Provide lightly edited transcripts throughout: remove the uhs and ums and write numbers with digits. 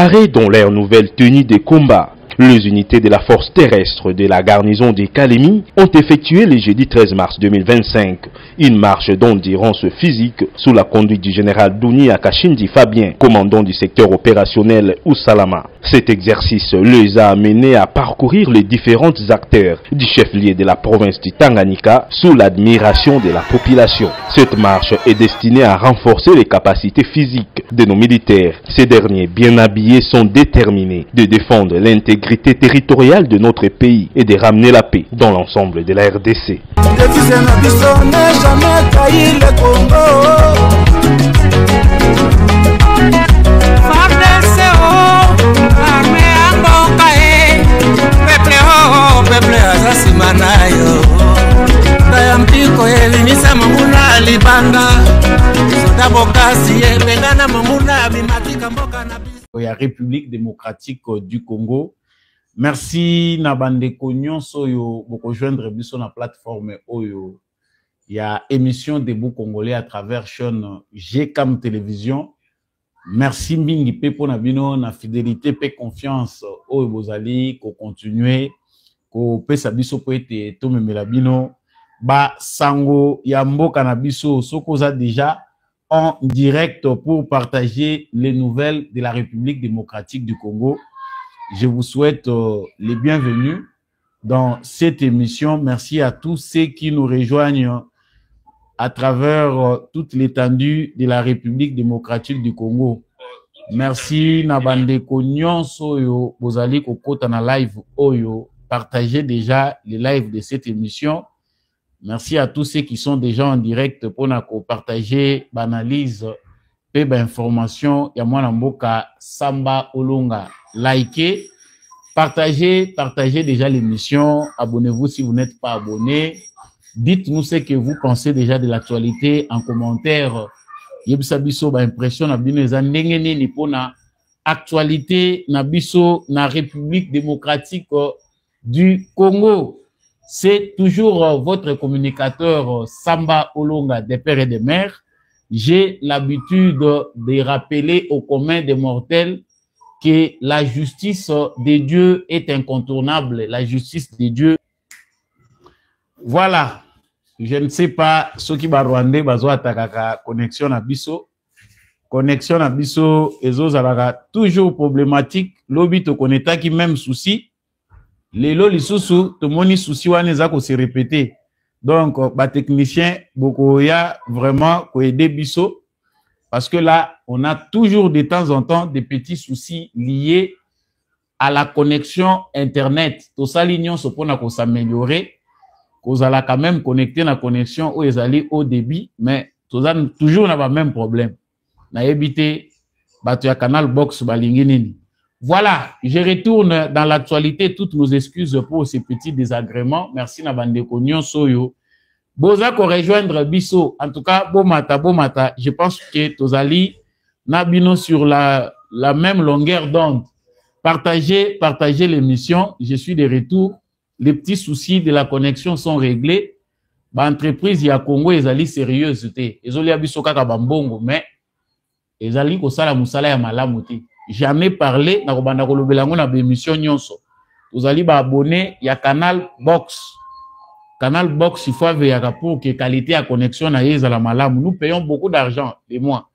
Parés dans leur nouvelle tenue de combat, les unités de la force terrestre de la garnison de Kalemi ont effectué le jeudi 13 mars 2025 une marche d'endurance physique sous la conduite du général Douni Akashindi Fabien, commandant du secteur opérationnel Oussalama. Cet exercice les a amenés à parcourir les différents acteurs du chef-lieu de la province du Tanganyika sous l'admiration de la population. Cette marche est destinée à renforcer les capacités physiques de nos militaires. Ces derniers, bien habillés, sont déterminés de défendre l'intégrité territoriale de notre pays et de ramener la paix dans l'ensemble de la RDC. La République démocratique du Congo. Merci Nabande Kognon Soyo pour rejoindre biso na plateforme Oyo. Il y a émission Debout Congolais à travers chaîne GCAM Télévision. Merci Mingi Pepo Nabino na fidélité pe confiance Oyo Bozali ko continuer ko pesa biso po ete to memela bino ba sango ya mboka na biso sokoza déjà en direct pour partager les nouvelles de la République démocratique du Congo. Je vous souhaite les bienvenus dans cette émission. Merci à tous ceux qui nous rejoignent à travers toute l'étendue de la République démocratique du Congo. Merci Nabande Kognon Soyo Bozali Kokota na live Oyo. Partagez déjà les lives de cette émission. Merci à tous ceux qui sont déjà en direct pour partager l'analyse et l'information. Yamwana Mboka Samba Olonga. Likez, partagez déjà l'émission. Abonnez-vous si vous n'êtes pas abonné. Dites-nous ce que vous pensez déjà de l'actualité en commentaire. Yebisa biso ba impression na bino eza ndenge nini pona actualité na biso na République démocratique du Congo. C'est toujours votre communicateur Samba Olonga des pères et des mères. J'ai l'habitude de rappeler au commun des mortels que la justice de Dieu est incontournable. La justice de Dieu. Voilà. Je ne sais pas ce qui va rwandais bazo atakaka connexion na biso. Connexion na biso ezo zalaka toujours problématique. Lobi to koneta ki même souci. Lelo lisusu to moni souci wana za ko se répéter. Donc ba technicien boko ya vraiment ko aider biso parce que là on a toujours de temps en temps des petits soucis liés à la connexion internet. To sa ligne so pona ko s'améliorer. Vous allez quand même connecter la connexion où ils allaient au débit, mais toujours n'a pas le même problème. Na évité, tu as canal box balinginini. Voilà, je retourne dans l'actualité. Toutes nos excuses pour ces petits désagréments. Merci na bande Kognon Soyo. Boza ko rejoindre biso. En tout cas, bomata. Je pense que Tozali nabino sur la même longueur d'onde. Partagez l'émission. Je suis de retour. Les petits soucis de la connexion sont réglés. L'entreprise ya Congo ezali sérieuse te. Ezoli abiso kaka bambongo mais ezali ko sala musala ya malamu te. Jamais parlé na kobanda kolobelango na émission nyonso. Ezali ba abonné ya Canal Box. Canal Box il faut veiller pour que qualité ya connexion na yeza la malamu. Nous payons beaucoup d'argent les mois.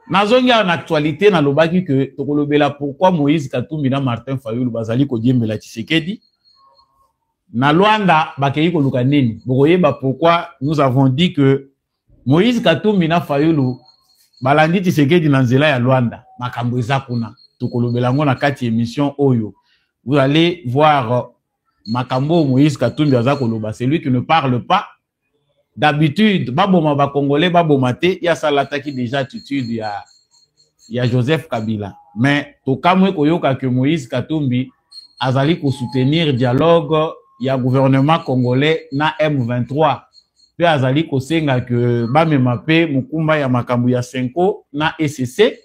Nazonga en actualité na lobaki que tokolobela pourquoi Moïse Katumbi na Martin Fayulu bazali ko diembela Tshisekedi. Na Luanda bakei ko luka nini. Bokoyeba pourquoi nous avons dit que Moïse Katumbi na Fayulu balandi Tshisekedi na nzela ya Luanda. Makambo eza kuna. Tokolobela ngo na kati émission Oyo. Vous allez voir makambo Moïse Katumbi aza koloba, celui qui ne parle pas. D'habitude, baboma ba Congolais, baboma te, ya salataki déjà attitude ya Joseph Kabila. Mais to kamwe koyoka que Moïse Katumbi azali ko soutenir dialogue ya gouvernement congolais na M23. Pe azali ko senga que bamema pe mukumba ya makambu ya Senko na SCC.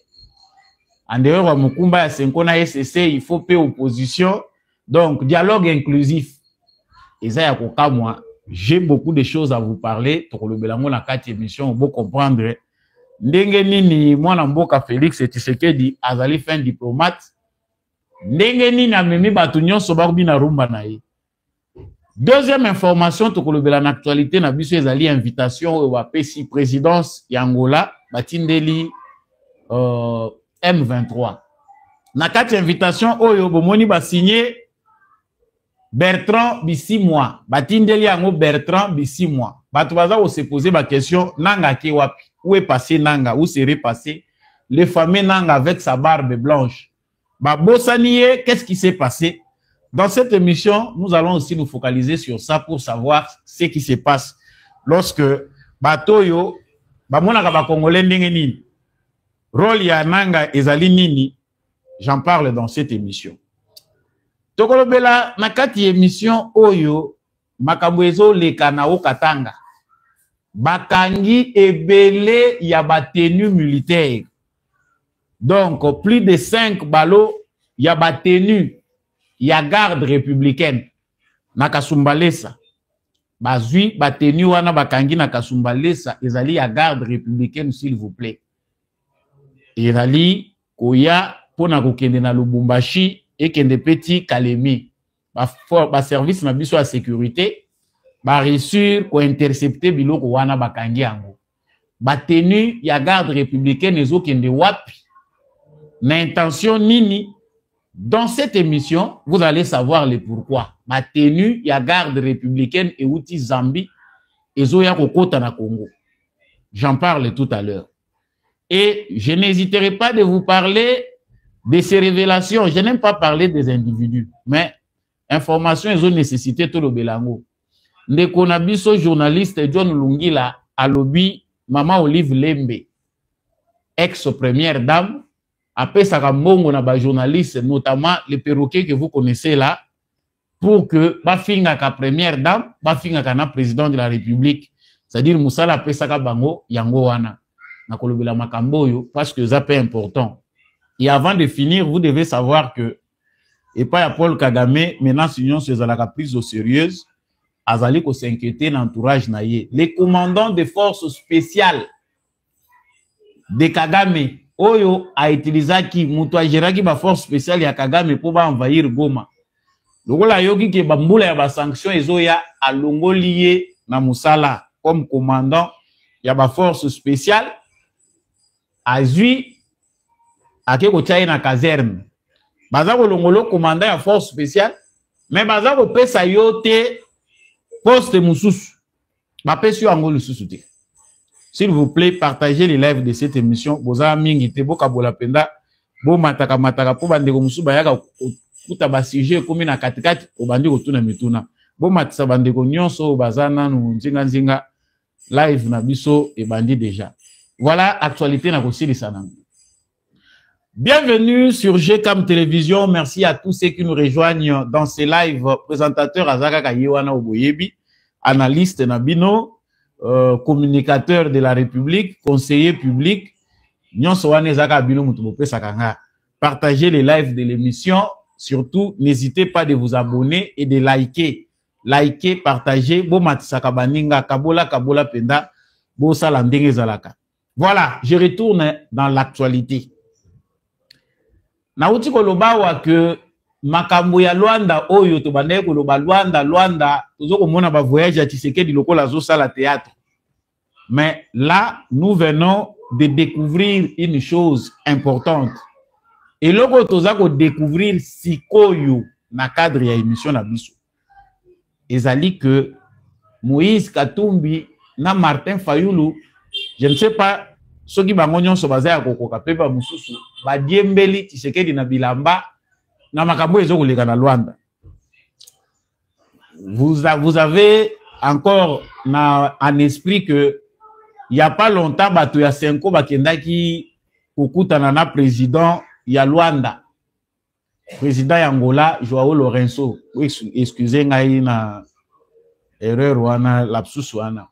En dehors wa mukumba ya Senko na SCC, il faut pe opposition. Donc dialogue inclusif. Eza ya kokamwa. J'ai beaucoup de choses à vous parler. Pour le Belango, la 4e émission, vous comprendre ndenge nini mwana mboka Félix Tshisekedi azali fin diplomate, ndenge nini amemi batu nyonso bakubi na rumba na ye. Deuxième information tokolobela na actualité na biso ezali invitation oyo bapesi présidence ya Angola batindeli M23. Na kati invitation oyo bomoni ba signé Bertrand Bisimwa, batindeli yango Bertrand Bisimwa. Batu baza ko se poser ba question nanga ke wapi? Où est passé nanga? Où serait passé le fameux nanga avec sa barbe blanche? Ba bosaniye, qu'est-ce qui s'est passé? Dans cette émission, nous allons aussi nous focaliser sur ça pour savoir ce qui se passe lorsque batoyo bamonaka ba congolais ndenge nini. Rôle ya nanga ezali nini? J'en parle dans cette émission. Tokolobela na kati émission oyo makambo ezo leka na Okatanga. Bakangi ebele ya ba tenue militaire. Donc plus de 5 ballots ya ba tenue ya garde républicaine na Kasumbalesa. Bazui ba tenue wana bakangi na Kasumbalesa ezali ya garde républicaine s'il vous plaît. Ezali koya pona kokende na Lubumbashi et kende petit Kalemi. Ba service na biso ya sécurité ba réussir ko intercepter biloko wana bakangi yango. Ba tenue ya garde républicaine ezo kende wapi? Na intention nini? Dans cette émission, vous allez savoir le pourquoi. Ma tenue ya garde républicaine et outil Zambie ezo ya kokota na Congo. J'en parle tout à l'heure. Et je n'hésiterai pas de vous parler de ces révélations. Je n'aime pas parler des individus, mais information ezo nécessité tout le belango. Ndeko na biso journaliste John Lungila alobi Mama Olive Lembe, ex-première dame, après ça mbongo na ba journaliste, notamment les perroquets que vous connaissez là, pour que bafinga ka première dame, bafinga ka na président de la République, c'est-à-dire Moussala après ça bango yango wana na kolobela makambo yo parce que ça c'est important. Et avant de finir, vous devez savoir que et pas à Paul Kagame maintenant union sur la prise au sérieuse, azali ko s'inquiéter l'entourage na ye. Les commandants des forces spéciales de Kagame Oyo a utilisé qui muto géraki ba force spéciale ya Kagame pour ba envahir Goma. Lokola yoki ke bambula ya ba sanction ezoya alongoliye na musala comme commandant ya ba force spéciale azui akeko tchaye na caserne. Baza ko longolo commandant ya force spéciale mais baza ko pesa yote poste mususu. Ba pesi angolo susu te. S'il vous plaît, partagez les lives de cette émission. Boza mingi te boka bola penda bo mataka mataka po bande ko musu bayaka kuta ba sujet komi na katikati o bandi ko tuna mituna. Bo matisa bande ko nyonso bazana no nzinga nzinga live na biso e bandi déjà. Voilà actualité na kosili sana. Bienvenue sur GCAM Télévision. Merci à tous ceux qui nous rejoignent dans ces lives. Présentateur Azaka Kayewana Oboyebi, analyste Nabino, communicateur de la République, conseiller public. Partagez les lives de l'émission. Surtout, n'hésitez pas de vous abonner et de liker. Liker, partagez. Voilà, je retourne dans l'actualité. Nauti kolobawa que makambo ya Luanda oyo to bande koloba Luanda tozoko mona ba voyage ya Tshisekedi lokola zo sala théâtre. Mais là nous venons de découvrir une chose importante. Et loko tozako découvrir sikoyo na cadre ya émission na biso. Ezali que Moïse Katumbi na Martin Fayulu, je ne sais pas ceux qui bangonyon so bazaya kokoka pepa mususu ba diembeli Tshisekedi na bilamba na makambo ezoko leka na Luanda. Vous avez encore en esprit que il y a pas longtemps bato ya Senko bakendaki kokutana na président ya Luanda, président ya Angola Joao Lourenço. Excusez ngai na erreur wana lapsus wana.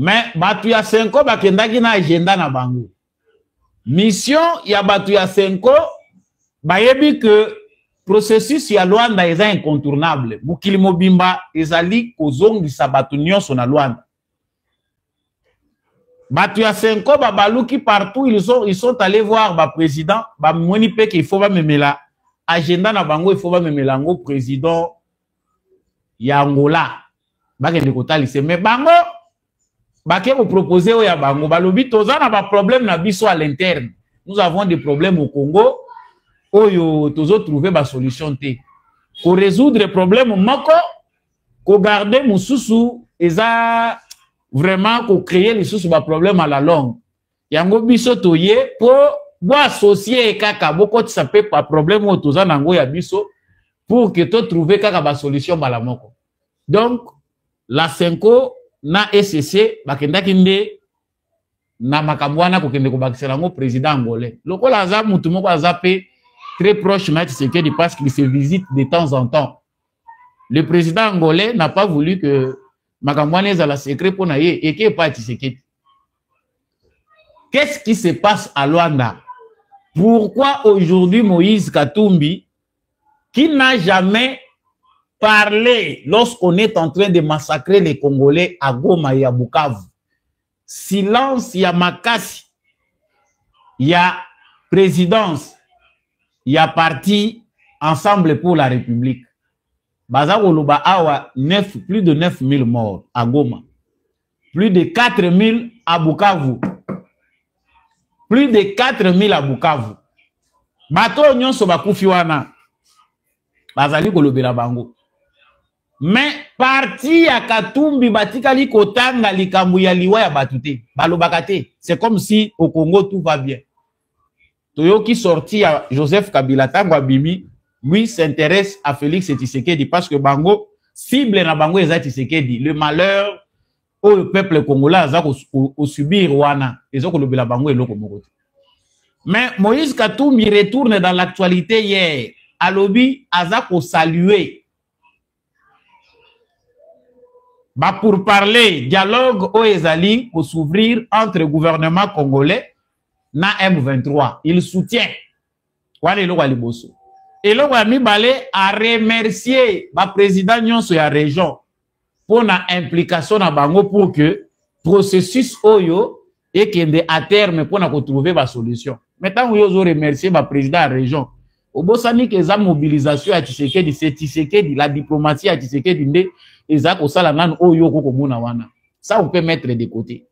Mais batu ya Senko bakendaki na agenda na bango. Mission ya batu ya Senko bayebi que processus ya Luanda est incontournable. Mukili mobimba ezali kozongisa batu nyonso na Luanda. Batuya Senko, Babalouki partout, ils sont allés voir le président. Moni pe qu'il faut pas me mettre là. Agenda na bango, il faut pas me mettre là. Président Yangola. Bakende kota lycée. Mais bango, baké vous proposer au ya bango. Balobi toza na ba problème na biso à l'interne. Nous avons des problèmes au Congo. Oyo tozo trouver ba solution té. Pour résoudre les problèmes moko, ko garder mususu eza vraiment pour créer les sous problème à la longue. Yango biso toye pour associer kaka boko ça peut pas problème au toza nango ya biso pour que to trouver kaka ba solution bala moko. Donc la Senko na SCC bakenda kinde na makambwana ko kende ko bakisela ngo président angolais. Lokola za mutu moko azape très proche na Tshisekedi parce qu'il se visite de temps en temps. Le président angolais n'a pas voulu que Makambwane a la secret pour naïe et qui est pas Tshisekedi. Qu'est-ce qui se passe à Luanda? Pourquoi aujourd'hui Moïse Katumbi, qui n'a jamais parlé lorsqu'on est en train de massacrer les Congolais à Goma et à Bukavu, silence, il y a Makassi, il y a présidence, il y a parti Ensemble pour la République. Bazakoloba awa plus de 9000 morts à Goma. Plus de 4000 à Bukavu. Plus de 4000 à Bukavu. Bato nyonso bakufi wana. Bazali kolobela bango. Mais parti ya Katumbi batikali kotanga likambu ya liwa ya batute. Balobakate. C'est comme si au Congo tout va bien. Toyoki sorti à Joseph Kabila tango abimi. Lui s'intéresse à Félix Tshisekedi parce que Bango cible na Bango eza Tshisekedi. Le malheur au peuple congolais a subir wana. Ezoko lobela Bango eloko moko. Mais Moïse Katumbi retourne dans l'actualité hier. Alobi azako saluer. Ba pour parler dialogue au ezali pour s'ouvrir entre gouvernement congolais na M23. Il soutient. Wale lo waliboso. Et là, on a remercier le président de la région pour l'implication dans Bango pour que le processus Oyo et qu'il à terme pour trouver la solution. Maintenant, on a remercié le président de la région. Au Bossani, que la mobilisation à Tshisekedi, c'est Tshisekedi, la diplomatie à Tshisekedi, ça, on peut mettre de côté.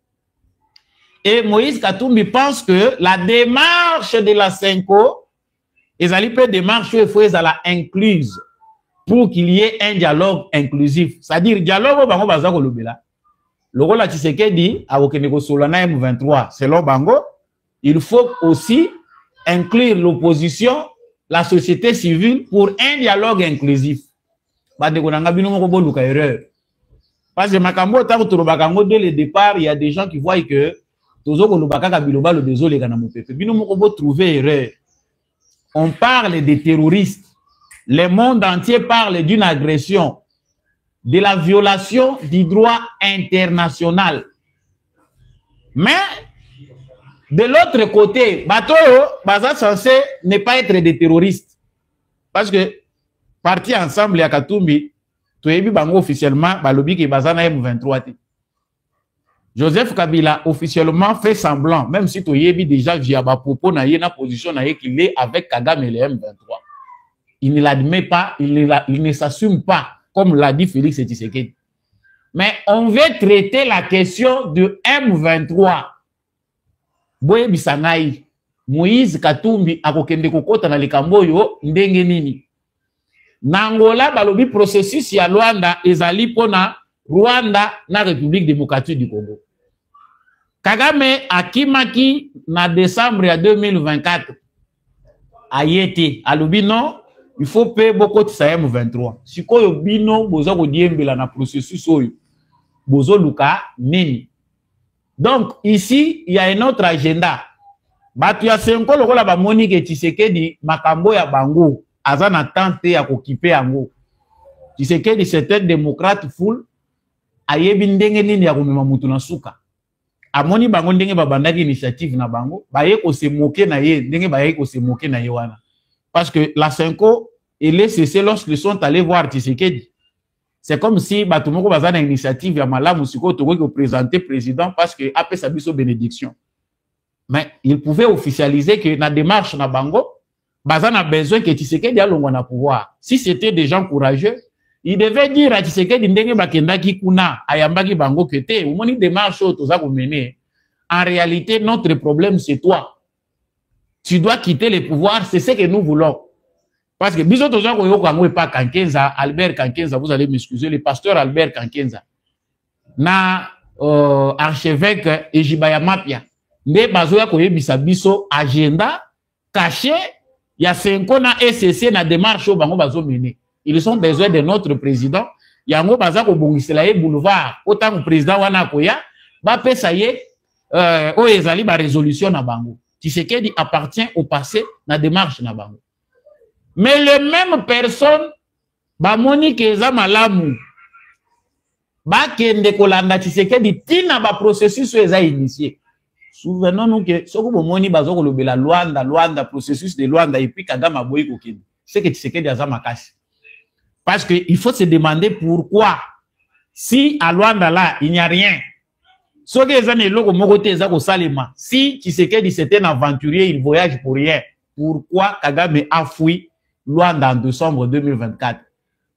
Et Moïse Katumbi pense que la démarche de la Senko, ils allaient faire des démarches où il faut la incluse pour qu'il y ait un dialogue inclusif. C'est-à-dire, dialogue au Bango Bazako Lobela. Le rôle de Tshisekedi, à Okeneko Solana M23, selon Bango, il faut aussi inclure l'opposition, la société civile pour un dialogue inclusif. Parce que dès le départ, il y a des gens qui voient que on parle des terroristes. Le monde entier parle d'une agression, de la violation du droit international. Mais, de l'autre côté, Bato, Baza censé ne pas être des terroristes. Parce que, parti ensemble, à Katumbi, tu as vu Bango officiellement, Balobi qui Baza na M23. Joseph Kabila officiellement fait semblant, même si tu as vu déjà via ma propos, na position qu'il est avec Kagame et le M23. Il ne l'admet pas, il ne s'assume pas, comme l'a dit Félix Tshisekedi. Mais on veut traiter la question de M23. Boye Bisangai, Moïse Katumbi, akokende kokota na likambo yo, ndenge nini. Nangola balobi processus ya Luanda ezali pona Rwanda na République démocratique du Congo. Kagame akimaki na décembre 2024 ayete alobi non, il faut payer beaucoup de M23. Sikoyo bino bozo ko diembela na processus oyo. Bozo luka nini. Donc ici il y a un autre agenda. Batu ya Senko lokola ba Monique Tshisekedi makambo ya bango azana tante ya kokipe yango. Tshisekedi c'est un démocrate full ayebi ndenge nini ya komema mutu na suka. Amoni bango ndenge babandaki initiative na bango, baye ko se moquer na ye, ndenge baye ko se moquer na ye wana. Parce que la Senko, elle est cessée lorsqu'ils sont allés voir Tshisekedi. C'est comme si Batumoko baza na initiative ya malamu siko tokoki ko présenter président parce que après sa biso bénédiction. Mais il pouvait officialiser que na démarche na bango baza na besoin que Tshisekedi alongwa na pouvoir. Si c'était des gens courageux, il devait dire à Tshisekedi ndenge bakendaki kuna ayambaki bango que te omoni démarche toza ko mener. En réalité, notre problème c'est toi. Tu dois quitter le pouvoir, c'est ce que nous voulons. Parce que biso toza ko yoko ngo pa Kankenza, Albert Kankenza, vous allez m'excuser, le pasteur Albert Kankenza. Na archevêque Ejibaya Mapia. Nde bazoya ko yebisa biso agenda caché ya 5 ans na SCC na démarche bango bazo mener. Ils ont besoin de notre président. Yango baza ko bongisela ye boulevard. Autant que président wana koya, ba pesa ye o ezali ba résolution na bango. Tshisekedi appartient au passé na démarche na bango. Mais les mêmes personnes, ba moni keza malamu, ba kende kolanda Tshisekedi tina ba processus eza initié. Souvenons-nous que ce que moni bazo kolobela Luanda processus de Luanda et puis Kagame boyi kokende. C'est que Tshisekedi aza makasi. Parce que il faut se demander pourquoi si à Luanda là il n'y a rien. Ce que les années loko mokote eza ko salema. Si Tshisekedi c'était un aventurier, il voyage pour rien. Pourquoi Kagame a fui Luanda en décembre 2024?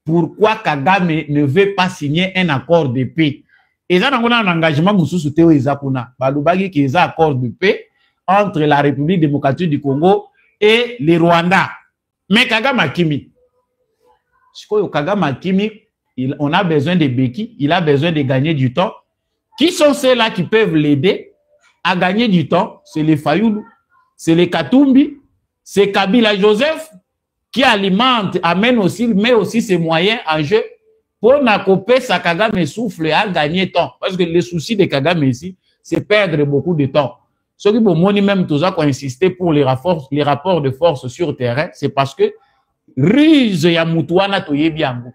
Pourquoi Kagame ne veut pas signer un accord de paix? Et ça, on a un engagement mususu teo ezakuna. Balubagi qui est un accord de paix entre la République démocratique du Congo et le Rwanda. Mais Kagame Akimi, Kagame Akimi, on a besoin de béquilles, il a besoin de gagner du temps. Qui sont ceux-là qui peuvent l'aider à gagner du temps? C'est les Fayoulou, c'est les Katumbi, c'est Kabila Joseph, qui alimente, amène aussi, met aussi ses moyens en jeu pour n'accoper sa Kagame souffle à gagner temps. Parce que le souci de Kagame ici, c'est perdre beaucoup de temps. Ce qui, pour moi, même tout ça, qu'on insistait pour les rapports de force sur terrain, c'est parce que ruse ya mutuana toyebi yango.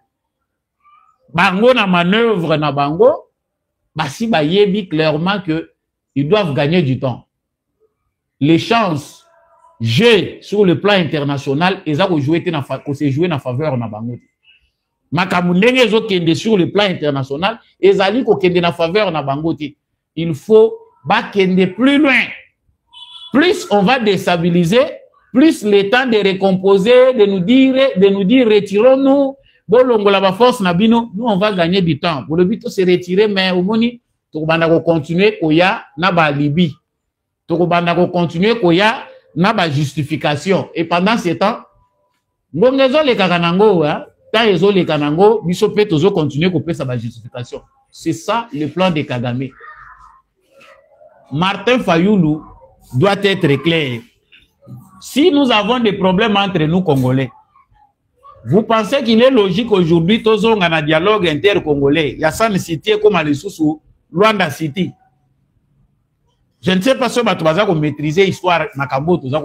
Bango na manœuvre na bango, basi ba yebi clairement que ils doivent gagner du temps. Les chances jeu sur le plan international, ils ont joué en faveur na bango. Makamundenge ezo kende sur le plan international, ils ont kende en faveur na bango. Il faut kende plus loin. Plus on va déstabiliser, plus le temps de récomposer, de nous dire retirons-nous, bolongola ba force na bino, nous on va gagner du temps. Pour le but se retirer, mais au moni, to banda ko continuer koya na ba Libye. To banda ko continuer koya na ba justification. Et pendant ce temps, ngongezo le kakanango, ta ezo le kanango, biso pe tozo continuer ko pesa ba justification. C'est ça le plan de Kagame. Martin Fayoulou doit être clair. Si nous avons des problèmes entre nous Congolais, vous pensez qu'il est logique aujourd'hui tozo ngana dialogue inter-congolais, Yassane City comme Alisusu, Luanda City. Je ne sais pas si tu vas maîtriser l'histoire Makambo, tu vas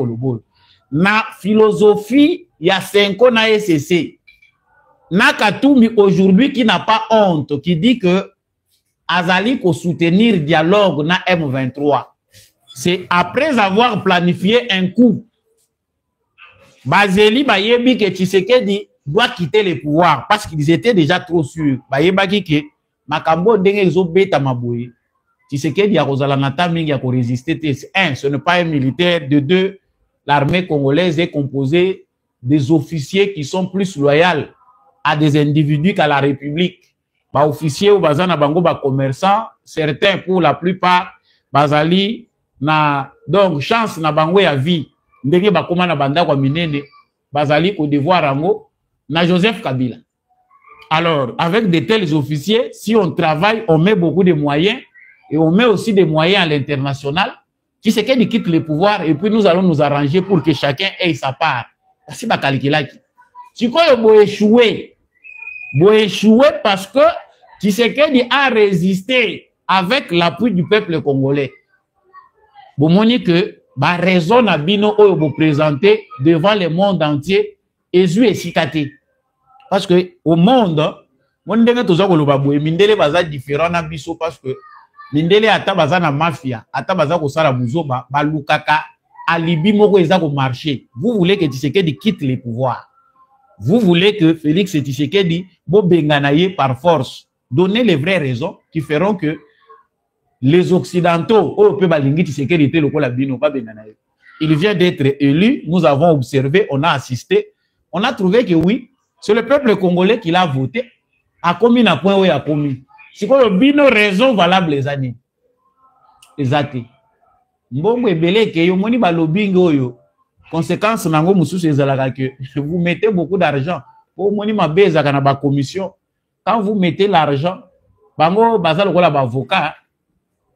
na philosophie, il y a 5 ans na SCC. Na Katumbi aujourd'hui qui n'a pas honte, qui dit que Azali pour soutenir le dialogue na M23. C'est après avoir planifié un coup. Bazeli Bayebi que Tshisekedi doit quitter le pouvoir parce qu'ils étaient déjà trop sûrs. Bayebaki que Makambo ndenge ezobeta maboye. Tshisekedi a kozala nata mingi ya ko résister. Un, ce n'est pas un militaire. De deux, l'armée congolaise est composée des officiers qui sont plus loyaux à des individus qu'à la République. Ba officiers ou bazana bango ba commerçants, certains pour la plupart bazali na donc chance na bango ya vie. Ndenge ba koma na banda kwa minene bazali au devoir rango na Joseph Kabila. Alors, avec de tels officiers, si on travaille, on met beaucoup de moyens et on met aussi des moyens à l'international. Qui c'est qui quitte le pouvoir et puis nous allons nous arranger pour que chacun ait sa part. Si ba calculaki. Si quoi bo échouer parce que Tshisekedi a résisté avec l'appui du peuple congolais. Bon, moni que ba raison na bino oyo bo présenter devant le monde entier ezu esikate. Parce que au monde, mon ndenge toza koloba boye mindele baza différent na biso parce que mindele ata baza na mafia, ata baza ko sala buzoba, balukaka alibi moko eza ko marcher. Vous voulez que Tshisekedi quitte le pouvoir. Vous voulez que Félix Tshisekedi bobenganaye par force. Donnez les vraies raisons qui feront que les Occidentaux, il vient d'être élu, nous avons observé, on a assisté, on a trouvé que oui, c'est le peuple congolais qui l'a voté, a commis un point où il a commis. C'est quoi le bino raison valable les années. Exactement. Mbongo ebele ke yo moni ba lobingo yo. Conséquence nango mususu ezalaka que vous mettez beaucoup d'argent pour moni mabeza kana ba commission. Quand vous mettez l'argent, bango bazalo kola ba avocat.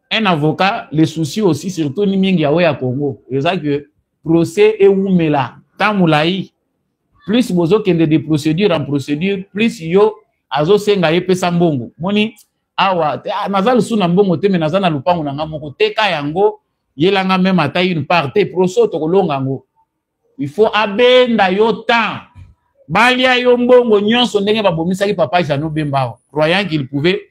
Un avocat, les soucis aussi surtout ni mingi ya ya Congo. C'est que procès et oumela tamulaï. Plus bozo kende de procédure en procédure, plus yo azo senga yepesa mbongo. Moni awa nazal suna mbongo te me nazana lupango nanga moko teka yango yelanga même ata une partie proso to kolonga ngo. Il faut abenda yo temps. Balia yo mbongo nyonso ndenge babomisa ki papa Jano Bemba, croyant qu'il pouvait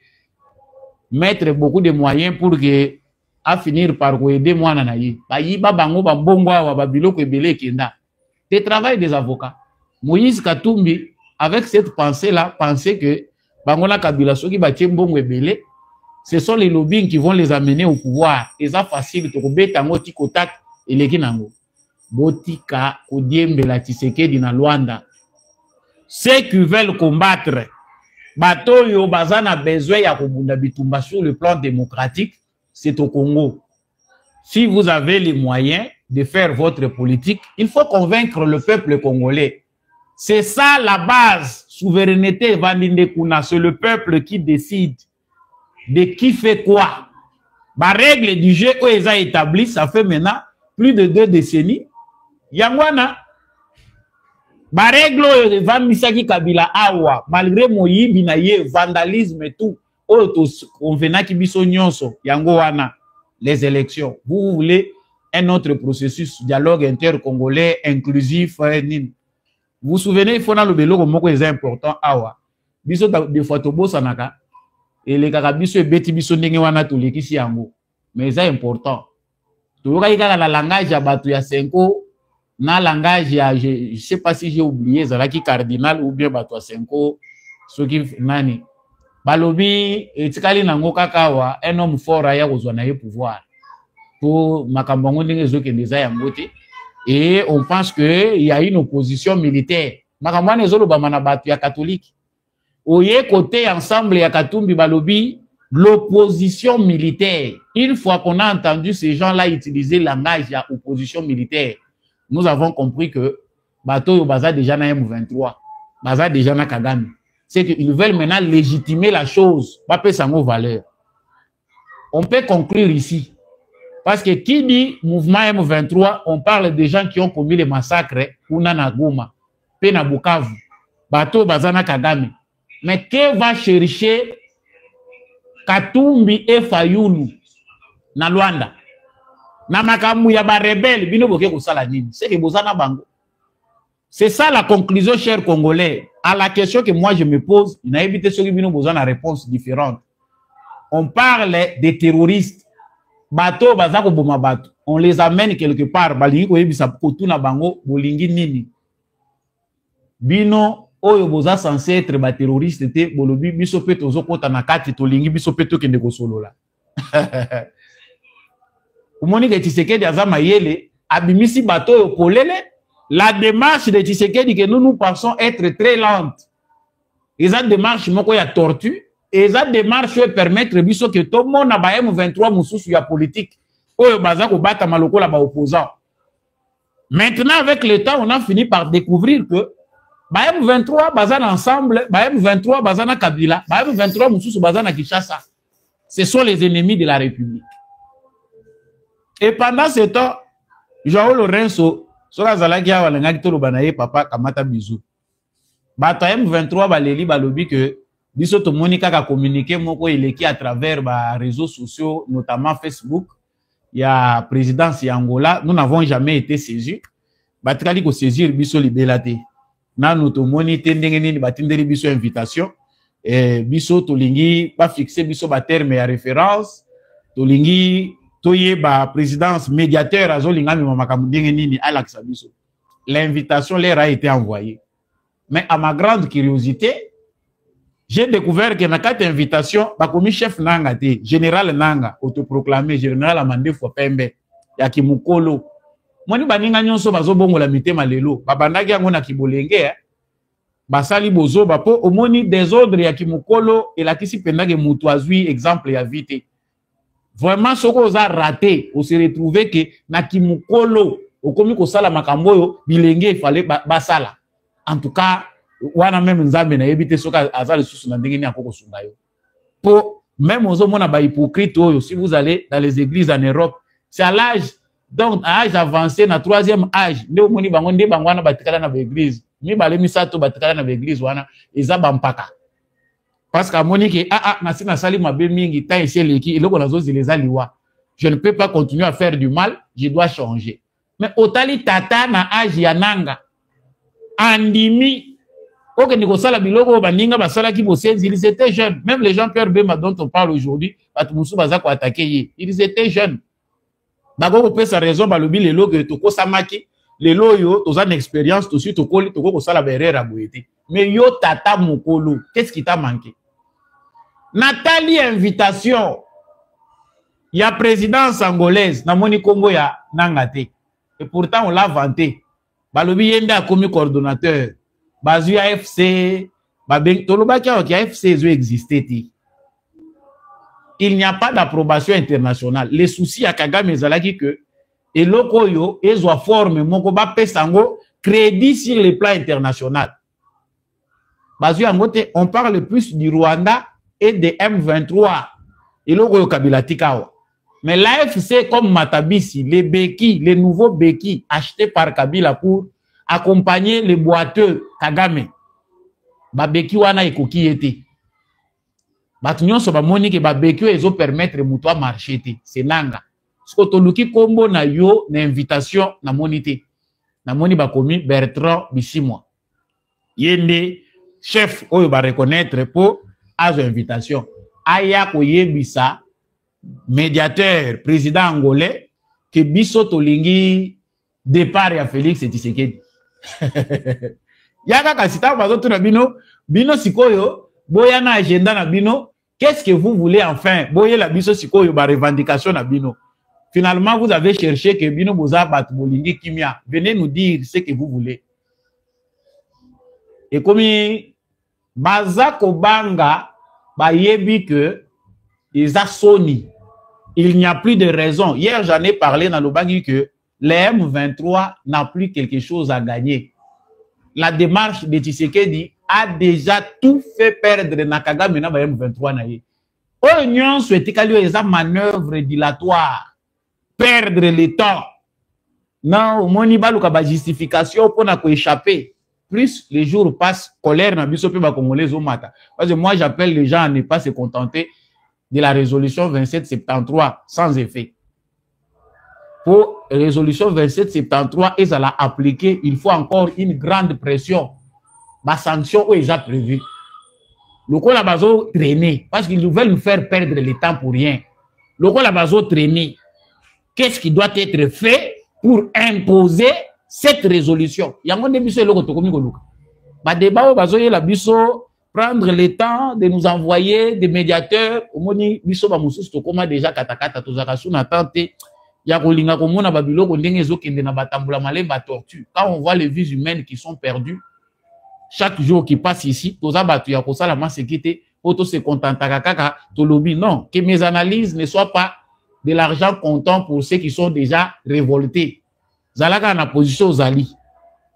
mettre beaucoup de moyens pour que à finir par aider moi nanayi. Ba yiba bango ba mbongo wa ba biloko ebele kenda. C'est travail des avocats. Moïse Katumbi avec cette pensée là pensait que Bangola Kabila soki batie mbongo ebele, ce sont les lobbying qui vont les amener au pouvoir. Et ça facile to kobeta ngo tikotak eleki nango. Botika kodiembe la Tshisekedi na Luanda. Ceux qui veulent combattre bato yo bazana besoin ya kobunda bitumba sur le plan démocratique, c'est au Congo. Si vous avez les moyens de faire votre politique, il faut convaincre le peuple congolais. C'est ça la base. Souveraineté, c'est le peuple qui décide de qui fait quoi. La règle du jeu où ils ont établi, ça fait maintenant plus de 2 décennies. Yangwana, la règle de Van Misaki Kabila Awa, malgré Moïbi, Binaye, vandalisme et tout, on venait qui biso nyonso, Yangwana, les élections. Vous voulez un autre processus, dialogue intercongolais, inclusif, vous vous souvenez, il faut dans le vélo comme c'est important. Awa, biso de fois tobo sanaka et les carabiso et beti biso ndenge wana to lekisi yango. Mais c'est important. To ka ika la langage ya batu ya senko na langage ya je sais pas si j'ai oublié zalaki cardinal ou bien batu ya senko soki nani. Balobi etikali nango kakawa un homme fort ya kozwa na ye pouvoir. Pour makambo ndenge zoke ndeza yango te. Et on pense qu'il y a une opposition militaire. Makamwane zolo bamana batu ya catholique. Oye côté ensemble ya Katumbi Balobi, l'opposition militaire. Une fois qu'on a entendu ces gens-là utiliser le langage ya opposition militaire, nous avons compris que bato yo baza déjà na M23, baza déjà na Kagame. C'est qu'ils veulent maintenant légitimer la chose, pas pe sango valeur. On peut conclure ici. Parce que qui dit mouvement M23, on parle des gens qui ont commis les massacres Kuna na Goma, Pena Bukavu, Bato Bazana Kagame. Mais que va chercher Katumbi et Fayulu na Luanda? Na makamu ya ba rebelle, bino boke kosala nini? C'est que bozana bango. C'est ça la conclusion, chers Congolais. À la question que moi je me pose, il n'a évité ceux qui bino bozana réponse différente. On parle des terroristes. Bato bazako boma bato, on les amène quelque part, balingi ko yebisa kotuna bango bolingi nini. Bino oyo boza censé être ba terroriste te bolobi biso pe tozo kota na kati to lingi biso pe to kende ko solola. Umoni ke Tshisekedi azama yele abimisi bato yo polele, la démarche de Tshisekedi que nous pensons être très lente. Eza démarche moko ya tortue. Et ça démarche permettre biso que tout le monde a ba M23 mususu ya politique oyo baza ko bata maloko la ba opposant. Maintenant avec le temps on a fini par découvrir que ba M23 baza ensemble, ba M23 baza na Kabila, ba M23 mususu baza na Kinshasa. Ce sont les ennemis de la République. Et pendant ce temps, Joao Lorenzo soka zalaki ya walengaki to lobanaye papa kamata bizu. Bato M23 baleli balobi que biso to monika ka communiquer moko eleki à travers ba réseaux sociaux notamment Facebook. Il y a présidence ya Angola, nous n'avons jamais été saisis. Batikali ko saisir biso libelate. Na nous to monite ndenge nini batindeli biso invitation et biso to lingi pas fixer biso ba terme ya référence. To lingi toye ba présidence médiateur azolinga mi makambo ndenge nini alakisa biso. L'invitation leur a été envoyée. Mais à ma grande curiosité, j'ai découvert que dans cette invitation, bakomi chef nanga te, général nanga, autoproclamé général Amande Fopembe, ya Kimukolo. Moni baninga nyonso bazobongo la mitema lelo, babandaki yango na kibolenge, basali bozo bapo omoni désordre ya Kimukolo et la kisi pendake mutu azui exemple ya vite. Vraiment soko oza raté, on se retrouve que na Kimukolo, okomi ko sala makambo yo bilenge il fallait basala. En tout cas, wana même nzambe na yebite soka azali susu na ndenge ni akoko sunga yo. Po même ozo mona ba hypocrite oyo, si vous allez dans les églises en Europe, c'est à l'âge donc à âge avancé na troisième âge, nde omoni bango nde bango wana batikala na église. Mi bale misato batikala na église wana eza bampaka. Parce que amoni ke nasi na sali mabe mingi ta eseleki eloko nazo zileza liwa. Je ne peux pas continuer à faire du mal, je dois changer. Mais otali tata na âge ya nanga andimi ok, Nikosala Biloko, Baninga, Basala Kibosenzi, ils étaient jeunes. Même les gens Pierre Bema dont on parle aujourd'hui, Batmoussou Bazako attaqué, ils étaient jeunes. D'abord, on peut sa raison, Balobi, les lots que Toko Samaki, les lots yo, tu as une expérience, tout de suite, Toko, Toko Sala Berera Abouete. Mais yo tata Mokolo, qu'est-ce qui t'a manqué? Nathalie, invitation. Il y a présidence angolaise, Namoni Congo ya Nangate. Et pourtant, on l'a vanté. Balobi Yenda a commis coordonnateur. Bazu AFC, Tolobaki AFC existait. Il n'y a pas d'approbation internationale. Les soucis à Kagame Zalaki que et lokoyo ezwa forme moko ba pesango crédit sur le plan international. Bazu Angote, on parle plus du Rwanda et des M23. Et lokoyo Kabila Tikao. Mais l'AFC comme Matabisi, les béquilles, les nouveaux béquilles achetés par Kabila pour accompagner les boiteux Kagame. Babeki wana ekoki ete. Batunyon so ba moni ke babeki ezo permettre muto marcher te. C'est nanga. Sko toluki kombo na yo na invitation na monité. Na moni bakomi Bertrand Bisimwa. Yende chef oyo ba reconnaître pour azo invitation. Aya ko yebisa médiateur président angolais que biso tolingi départ ya Félix Tshisekedi. Yaka kasita bazoto na bino sikoyo boya na agenda na bino, qu'est-ce que vous voulez enfin boya la biso sikoyo ba revendication na bino. Finalement vous avez cherché que bino boza bat bolingi kimia, venez nous dire ce que vous voulez. Et comme bazako banga ba yebi que isa soni, il n'y a plus de raison. Hier j'en ai parlé dans le bangi que les M23 n'a plus quelque chose à gagner. La démarche de Tshisekedi a déjà tout fait perdre Nakagame na M23 na ye. Oignon souhaite qu'il y ait une manœuvre dilatoire, perdre le temps. Non, moni baluka ba justification pour na ko échapper. Plus les jours passent, colère na biso pe ba congolais au mata. Parce que moi j'appelle les gens à ne pas se contenter de la résolution 2773 sans effet. Pour résolution 2773 et ça l'a appliqué, il faut encore une grande pression. Ma sanction est déjà prévue. Le coup la bazo traîner parce qu'ils veulent nous faire perdre le temps pour rien. Le coup la bazo traîner. Qu'est-ce qui doit être fait pour imposer cette résolution? Yango de biso eloko tokomi koluka. Ba débat o bazo la biso prendre le temps de nous envoyer des médiateurs. Omoni biso ba mususu tokoma déjà katakata tozaka suna tante. Ya kolinga komona babiloko ndenge ezokende na batambula malemba tortue. Quand on voit les vies humaines qui sont perdues chaque jour qui passe ici, toza batu ya kosala masekite, auto se contentaka kaka tolobi. Non, que mes analyses ne soient pas de l'argent comptant pour ceux qui sont déjà révoltés. Zalaka na position zali.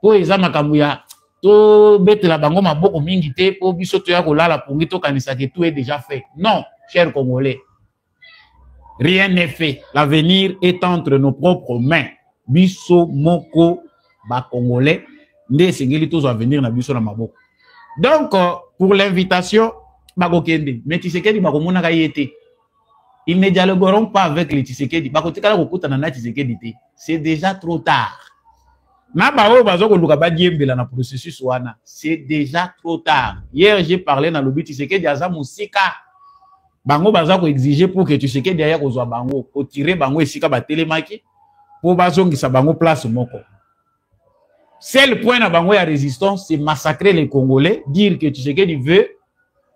Po eza makambo ya to betela bango maboko mingi te po biso to ya kolala pongi to kanisa que tout est déjà fait. Non, chers Congolais. Rien n'est fait. L'avenir est entre nos propres mains. Biso moko ba Congolais. Nde sengeli tous venir na biso na maboko. Donc pour l'invitation bakokende. Mais Tshisekedi bakomona ka yete. Ils ne dialogueront pas avec les Tshisekedi. Bakotikala kokuta na Tshisekedi te. C'est déjà trop tard. Na bao bazoko luka ba diembela na processus wana. C'est déjà trop tard. Hier j'ai parlé dans le but Tshisekedi aza musika. Bango bazako exiger pour que Tshisekedi derrière kozwa bango, pour tirer bango esika ba telemaki pour bazongisa bango place moko. Seul point na bango ya résistance, c'est massacrer les Congolais, dire que Tshisekedi veut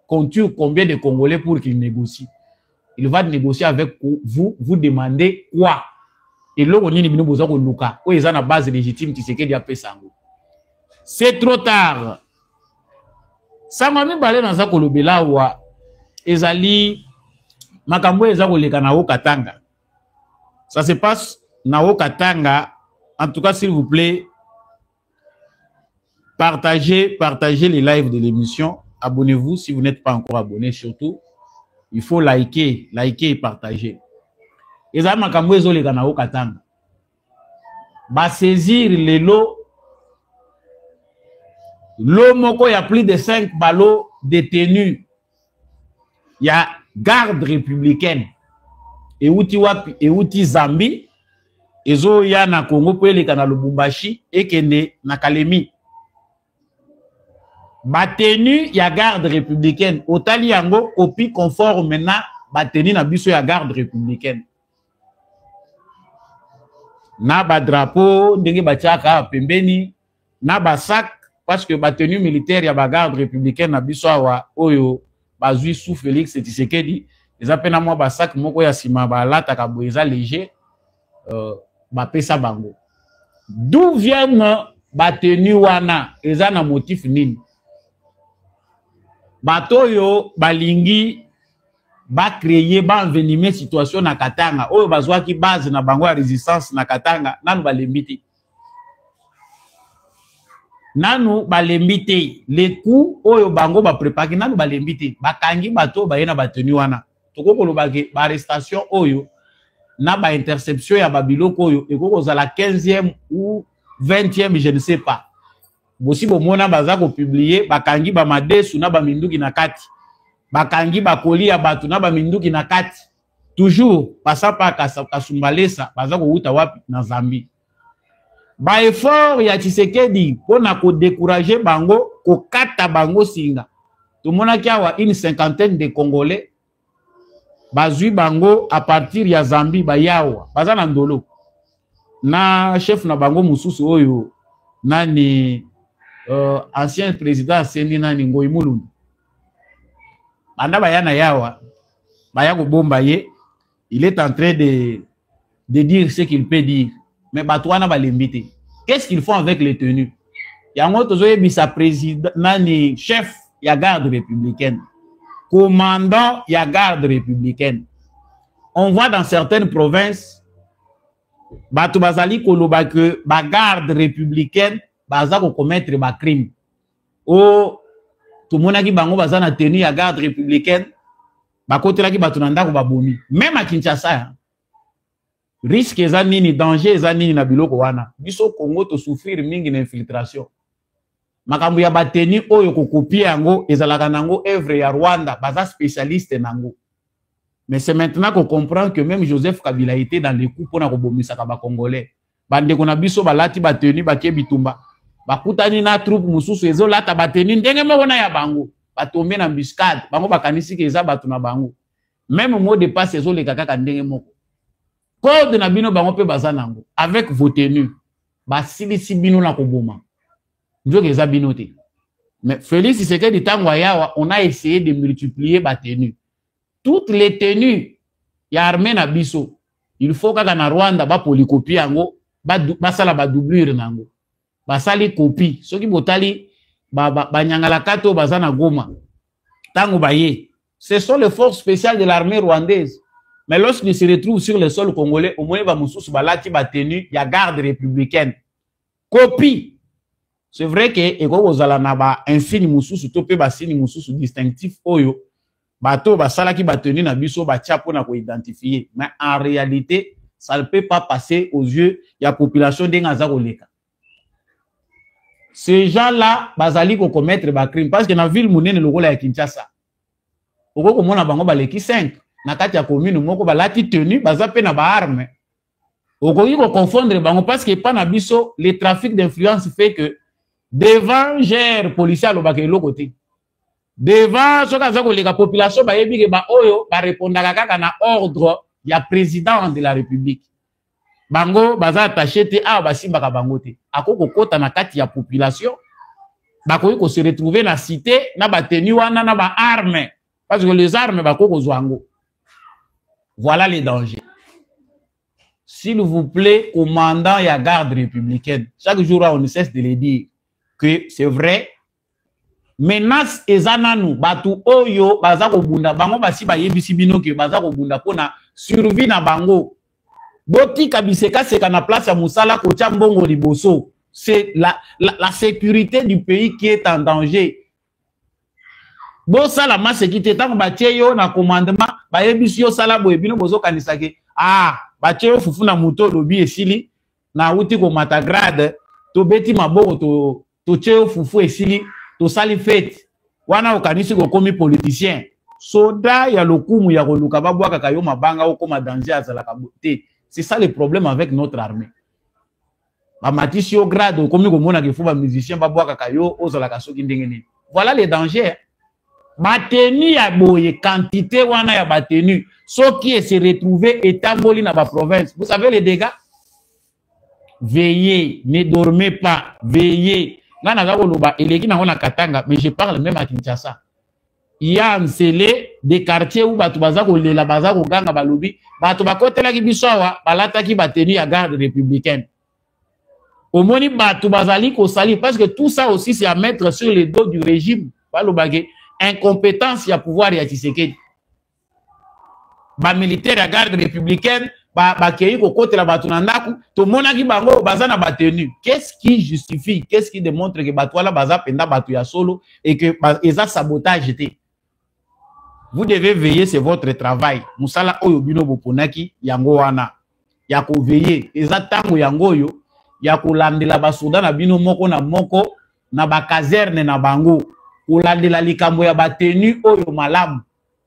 qu'on tue combien de Congolais pour qu'il négocie. Il va négocier avec vous, vous demandez quoi? Et là, on est besoin de Luka. Où ils ont la base légitime Tshisekedi a fait ça. C'est trop tard. Ça m'a mis balé dans ça kolobela wa ezali makambo ezako leka na Katanga. Ça se passe na Katanga. En tout cas, s'il vous plaît, partagez les lives de l'émission. Abonnez-vous si vous n'êtes pas encore abonné. Surtout, il faut liker et partager. Ezali makambo ezoleka na Katanga. Ba saisir les lots. L'homme, il y a plus de 5 ballots détenus. Il y a garde républicaine. Et outi Zambie. Et zo ya na Congo pour les canaux Lubumbashi et kende na Kalemi. Batenu, il y a garde républicaine. Otali yango, copie conforme maintenant, batenu na biso ya garde républicaine. Na ba drapeau, ndenge batiaka pembeni, na ba sac. Parce que la tenue militaire, il y a la garde républicaine à Bissau, Oyo, Bazui sous Félix et Tshisekedi. Ils appellent à moi Basak, Moko Yassima, Balata, Kaboueza léger, Bapesa Bango. D'où viennent la tenue Wana? Ils ont un motif nini. Batoyo, Balingi, ba créer, ba envenimer situation na Katanga. Oyo, Bazwa qui base na Bango à résistance na Katanga, nan ba limiti. Nanu balembite les coups oyo bango ba préparer nanu balembite bakangi bato ba yena batenu wana toko lo bage ba arrestation oyo na ba interception ya babiloko oyo ekoko za la 15e ou 20e je ne sais pas bosi bomona baza ko publier bakangi ba madesu na ba minduki na kati bakangi ba kolia bato na ba minduki na kati toujours passa pa kasumbalesa baza ko uta wapi na Zambie. Ba effort ya Tshisekedi pour na ko décourager bango ko kata bango singa. Tout mona kiawa une cinquantaine de Congolais bazui bango à partir ya Zambie bayawa bazana ndolo. Na chef na bango mususu oyo nani ancien président Seni nani Ngoi Mulundu. Banda bayana yawa baya ko bomba ye, il est en train de dire ce qu'il peut dire. Mais Batouana va l'inviter. Qu'est-ce qu'ils font avec les tenues? Il y a un autre sa président, nani chef, il y a garde républicaine. Commandant, il y a garde républicaine. On voit dans certaines provinces, Batou Bazali Koloba que la garde républicaine, baza ko commettre ba crime. Oh, tout le monde qui bango baza na tenue à garde républicaine, ba kote la ki batou nanda ko babomi. Même à Kinshasa, risque ezanini, danger ezanini na biloko wana. Biso Congo to souffrir mingi na infiltration. Makambu ya bateni oyo ko copier yango ezalaka nango œuvre ya Rwanda, baza spécialiste nango. Mais c'est maintenant qu'on comprend que même Joseph Kabila était dans les coups pour na kobomisa ka ba Congolais. Bande ko na biso balati bateni bakie bitumba. Bakutani na troupe mususu ezo lata bateni ndenge moko na ya bango. Batombe na embuscade, bango bakanisi ke eza batu na bango. Même mot de passe ezo le kaka ndenge moko. Code na bino bango pe bazanango avec vos tenues ba silisi bino na koboma njoke eza bino te. Mais Félix Tshisekedi tangwa yawa on a essayé de multiplier ba tenues, toutes les tenues ya armée na biso il faut kaka na Rwanda ba polycopie yango ba sala ba doublure nango ba sali copie soki botali ba nyangala kato bazana Goma tango baye. Ce sont les forces spéciales de l'armée rwandaise. Mais lorsqu'ils se retrouvent sur le sol congolais, au moins, balati batenu, il y a garde républicaine. Copie. C'est vrai que, et quand vous allez na insigne mususu, topé basini mususu distinctif oyo, bato basala ki batenu na biso bachapo na ko identifier. Mais en réalité, ça ne peut pas passer aux yeux de la population d'Engaza Koleka. Ces gens-là, bazali ko commettre ba crime parce que na ville munene lokola ya Kinshasa. Oko ko mona bango baleki 5. Na kati ya commune moko balati tenue baza pe na ba arme. Okoki ko confondre bango parce que pas na biso le trafic d'influence fait que devant gère policier alobaka eloko te. Devant soka za koleka population ba yebi ke ba oyo ba répondaka kaka na ordre ya président de la République. bango baza attaché te a basimbaka bango te akoko kota na kati ya population bakoki ko se retrouver na cité na bateni wana na ba armes parce que les armes bakoko zwango. Voilà les dangers. S'il vous plaît, commandant et garde républicaine, chaque jour on ne cesse de le dire que c'est vrai. Menace ezananu batu oyo baza ko bunda bango basi ba yebisi bino ke baza ko bunda pona survie na bango. Boti kabiseka seka na place ya musala ko chambongo liboso. C'est la sécurité du pays qui est en danger. Bo sala ma sécurité tant ba tieyo na commandement ba yebisi yo sala bo ebino bozo kanisa ke ba tieyo fufu na moto lobi esili na uti ko matagrade to beti maboko to tieyo fufu esili to sali fete wana okanisi ko komi politicien soda ya lokumu ya koluka babwaka kayo mabanga o koma danger azala kabote. C'est ça le problème avec notre armée. Ba matisi au grade komi ko mona ke fu ba musicien babwaka kayo ozala kasoki ndengene. Voilà les dangers. Batenu ya boye quantité wana ya batenu ceux qui se retrouver établis dans la province. Vous savez les dégâts? Veillez, ne dormez pas, veillez. Là, Katanga, mais je parle même à Kinshasa. Il y a un scellé des quartiers où batu bazako lela bazako ganga balobi, batu bakotela ki bisawa, balata ki batenu ya garde républicaine. Au moni batu bazali ko sali parce que tout ça aussi c'est à mettre sur les dos du régime. Balobage incompétence ya pouvoir ya Tshisekedi. Ba militaire ya garde républicaine ba kei ko kotela batu na ndaku to monaki bango bazana batenu. Qu'est-ce qui justifie, qu'est-ce qui démontre que batu wala baza penda batu ya solo et que eza sabotage été. Vous devez veiller, c'est votre travail. Musala oyo bino boponaki yango wana. Ya ko veiller, eza tango yango yo ya ko landela basoda na bino moko na ba caserne na bango. Ko landela likambo ya batenu oyo malamu.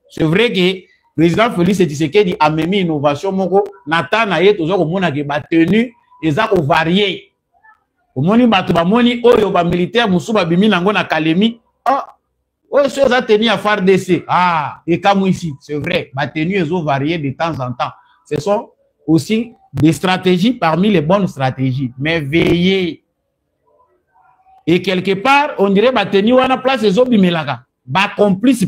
C'est vrai que président Félix Tshisekedi a mis innovation moko natana ye tozo ko mona ke batenu eza ko varier. Omoni batu ba moni oyo ba militaire musuba bimi nango na Kalemi. Oh, ceux a tenu à FARDC. Et comme ici, c'est vrai, batenu ils ont varié de temps en temps. Ce sont aussi des stratégies parmi les bonnes stratégies. Mais veillez. Et quelque part, on dirait batenu à la place des obimelaka. Ba complice